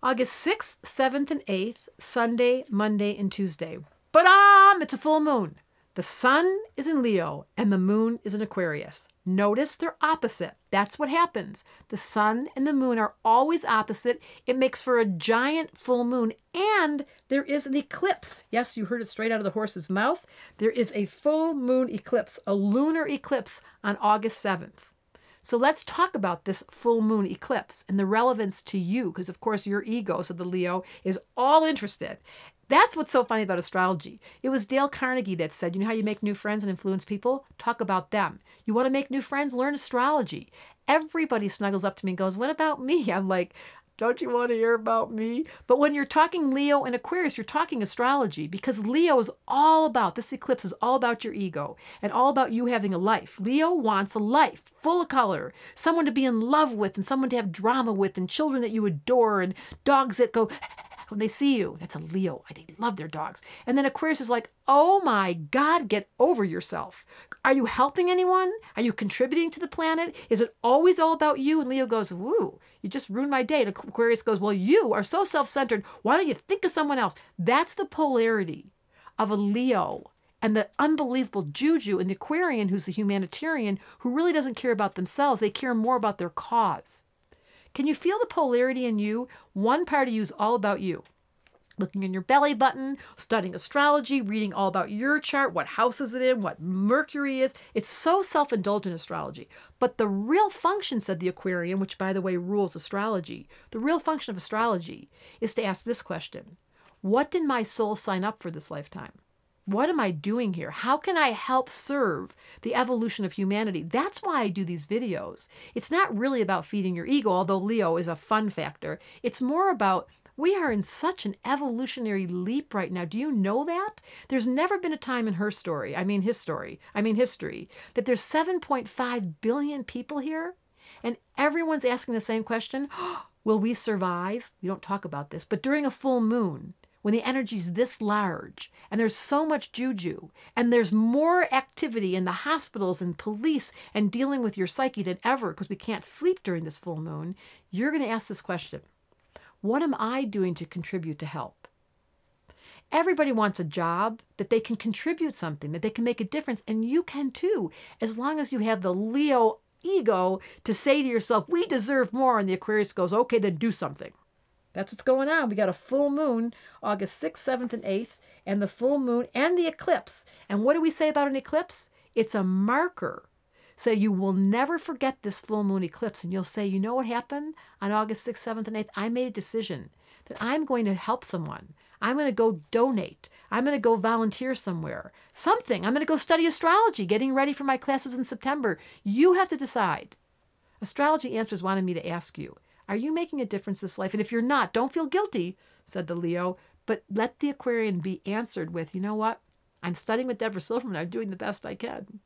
August 6th, 7th, and 8th, Sunday, Monday, and Tuesday. But it's a full moon. The sun is in Leo and the moon is in Aquarius. Notice they're opposite. That's what happens. The sun and the moon are always opposite. It makes for a giant full moon, and there is an eclipse. Yes, you heard it straight out of the horse's mouth. There is a full moon eclipse, a lunar eclipse on August 7th. So let's talk about this full moon eclipse and the relevance to you, because of course your ego, so the Leo, is all interested. That's what's so funny about astrology. It was Dale Carnegie that said, you know how you make new friends and influence people? Talk about them. You want to make new friends? Learn astrology. Everybody snuggles up to me and goes, what about me? I'm like, don't you want to hear about me? But when you're talking Leo and Aquarius, you're talking astrology, because Leo is all about, this eclipse is all about your ego and all about you having a life. Leo wants a life full of color, someone to be in love with and someone to have drama with, and children that you adore and dogs that go when they see you. That's a Leo. They love their dogs. And then Aquarius is like, oh my God, get over yourself. Are you helping anyone? Are you contributing to the planet? Is it always all about you? And Leo goes, woo, you just ruined my day. And Aquarius goes, well, you are so self-centered. Why don't you think of someone else? That's the polarity of a Leo and the unbelievable juju in the Aquarian, who's the humanitarian, who really doesn't care about themselves. They care more about their cause. Can you feel the polarity in you? One part of you is all about you. Looking in your belly button, studying astrology, reading all about your chart, what house is it in, what Mercury is. It's so self-indulgent, astrology. But the real function, said the Aquarian, which by the way rules astrology, the real function of astrology is to ask this question: what did my soul sign up for this lifetime? What am I doing here? How can I help serve the evolution of humanity? That's why I do these videos. It's not really about feeding your ego, although Leo is a fun factor. It's more about, we are in such an evolutionary leap right now. Do you know that? There's never been a time in history, that there's 7.5 billion people here, and everyone's asking the same question. Will we survive? We don't talk about this, but during a full moon, when the energy's this large and there's so much juju and there's more activity in the hospitals and police and dealing with your psyche than ever, because we can't sleep during this full moon, you're going to ask this question: what am I doing to contribute to help? Everybody wants a job that they can contribute something, that they can make a difference, and you can too, as long as you have the Leo ego to say to yourself, we deserve more, and the Aquarius goes, okay, then do something. That's what's going on. We got a full moon, August 6th, 7th, and 8th, and the full moon and the eclipse. And what do we say about an eclipse? It's a marker. So you will never forget this full moon eclipse, and you'll say, you know what happened on August 6th, 7th, and 8th? I made a decision that I'm going to help someone. I'm going to go donate. I'm going to go volunteer somewhere. Something. I'm going to go study astrology, getting ready for my classes in September. You have to decide. Astrology Answers wanted me to ask you, are you making a difference this life? And if you're not, don't feel guilty, said the Leo, but let the Aquarian be answered with, you know what? I'm studying with Debra Silverman. I'm doing the best I can.